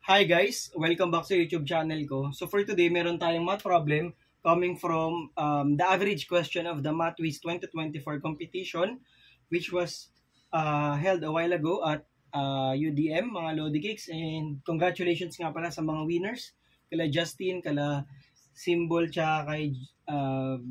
Hi guys! Welcome back sa YouTube channel ko. So for today, meron tayong math problem coming from the average question of the MathWiz 2024 competition which was held a while ago at UDM, mga Lodi Geeks. And congratulations nga pala sa mga winners. Kala Justin, kala Symbol, tsaka kay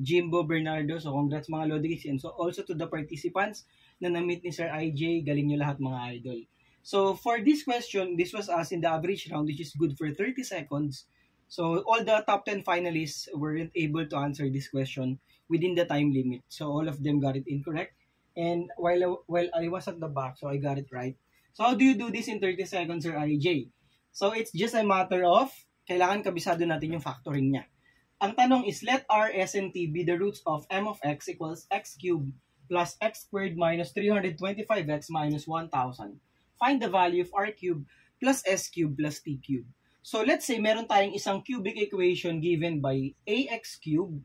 Jimbo Bernardo. So congrats mga Lodi Geeks. And so also to the participants na na-meet ni Sir IJ. Galing nyo lahat mga idol. So for this question, this was asked in the average round, which is good for 30 seconds. So all the top 10 finalists weren't able to answer this question within the time limit. So all of them got it incorrect. And while I was at the back, so I got it right. So how do you do this in 30 seconds, Sir IJ? So it's just a matter of, kailangan kabisado natin yung factoring niya. Ang tanong is, let R, S, and T be the roots of m of x equals x cubed plus x squared minus 325x minus 1,000. Find the value of r cubed plus s cubed plus t cubed. So let's say meron tayong isang cubic equation given by ax cubed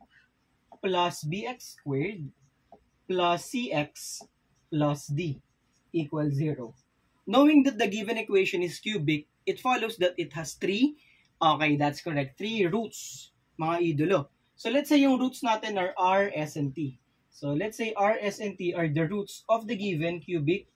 plus bx squared plus cx plus d equals 0. Knowing that the given equation is cubic, it follows that it has three roots, mga idolo. So let's say yung roots natin are r, s, and t. So let's say r, s, and t are the roots of the given cubic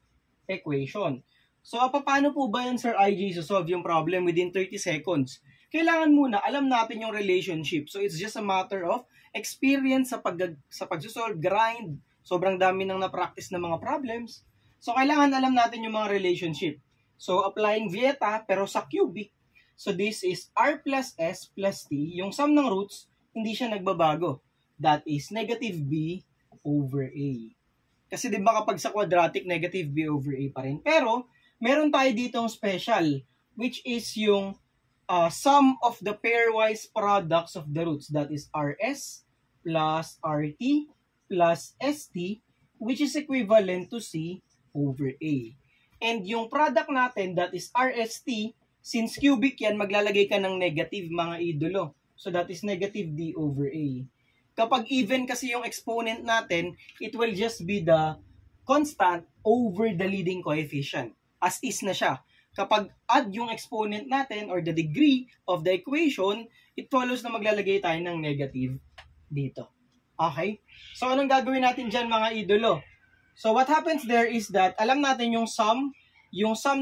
equation. So, paano po ba yan, Sir IJ, solve yung problem within 30 seconds? Kailangan muna, alam natin yung relationship. So, it's just a matter of experience sa pag-solve, grind. Sobrang dami nang na-practice na mga problems. So, kailangan alam natin yung mga relationship. So, applying Vieta, pero sa cubic. So, this is r plus s plus t. Yung sum ng roots, hindi siya nagbabago. That is negative b over a. Kasi di ba kapag sa quadratic, negative b over a pa rin. Pero, meron tayo ditong special, which is yung sum of the pairwise products of the roots. That is rs plus rt plus st, which is equivalent to c over a. And yung product natin, that is rst, since cubic yan, maglalagay ka ng negative, mga idolo. So that is negative d over a. Kapag even kasi yung exponent natin, it will just be the constant over the leading coefficient. As is na siya. Kapag add yung exponent natin or the degree of the equation, it follows na maglalagay tayo ng negative dito. Okay? So, anong gagawin natin dyan, mga idolo? So, what happens there is that, alam natin yung sum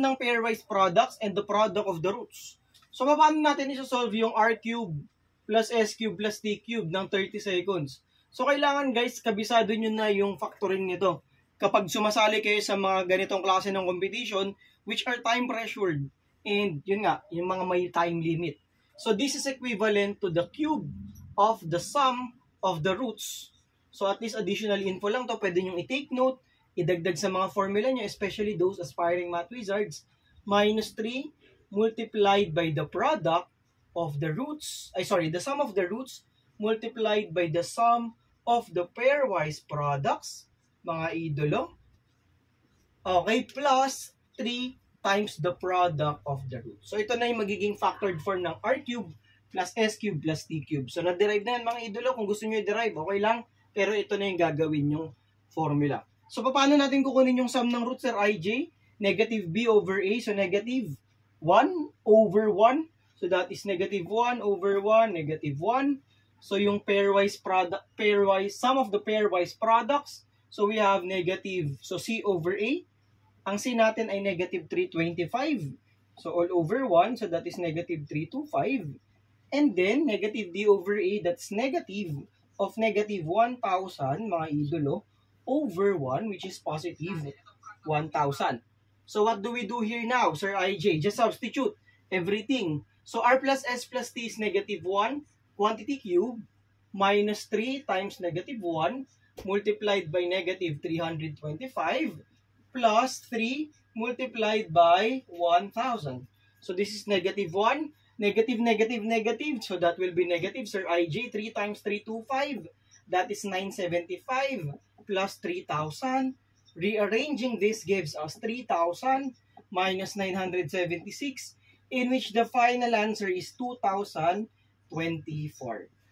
ng pairwise products and the product of the roots. So, paano natin isosolve yung r cubed plus s cubed plus t cubed ng 30 seconds? So, kailangan guys, kabisado nyo na yung factoring nito. Kapag sumasali kayo sa mga ganitong klase ng competition, which are time pressured, and yun nga, yung mga may time limit. So this is equivalent to the cube of the sum of the roots. So at least additional info lang to, pwede nyo i-take note, idagdag sa mga formula nyo, especially those aspiring math wizards, minus 3 multiplied by the product of the roots, the sum of the roots multiplied by the sum of the pairwise products, mga idolo. Okay, plus 3 times the product of the root. So, ito na yung magiging factored form ng r cube plus s cube plus t cube. So, na-derive na yan, mga idolo. Kung gusto nyo i-derive, okay lang. Pero ito na yung gagawin yung formula. So, paano natin kukunin yung sum ng root, Sir IJ? Negative b over a. So, negative 1 over 1. So, that is negative 1 over 1, negative 1. So, yung sum of the pairwise products. So, we have negative, so c over a. Ang c natin ay negative 325. So, all over 1. So, that is negative 325. And then, negative d over a, that's negative of negative 1,000, mga idolo, over 1, which is positive 1,000. So, what do we do here now, Sir IJ? Just substitute everything. So, r plus s plus t is negative 1, quantity cube, minus 3 times negative 1, multiplied by negative 325 plus 3 multiplied by 1,000. So this is negative 1, negative, negative, negative. So that will be negative, Sir IJ. 3 times 325. That is 975 plus 3,000. Rearranging this gives us 3,000 minus 976, in which the final answer is 2,024.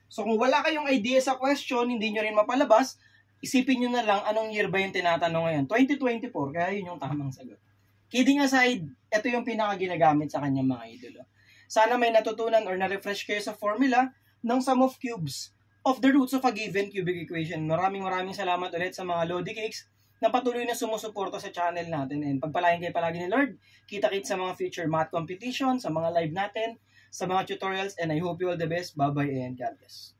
So kung wala kayong idea sa question, hindi nyo rin mapalabas, isipin nyo na lang anong year ba yung tinatanong ngayon. 2024, kaya yun yung tamang sagot. Kidding aside, ito yung pinaka-ginagamit sa kanyang mga idolo. Sana may natutunan or na-refresh kayo sa formula ng sum of cubes of the roots of a given cubic equation. Maraming salamat ulit sa mga Lodi Cakes na patuloy na sumusuporta sa channel natin. And pagpalain kayo palagi ni Lord, kita-kits sa mga future math competition, sa mga live natin, sa mga tutorials, and I hope you all the best. Bye-bye and God bless.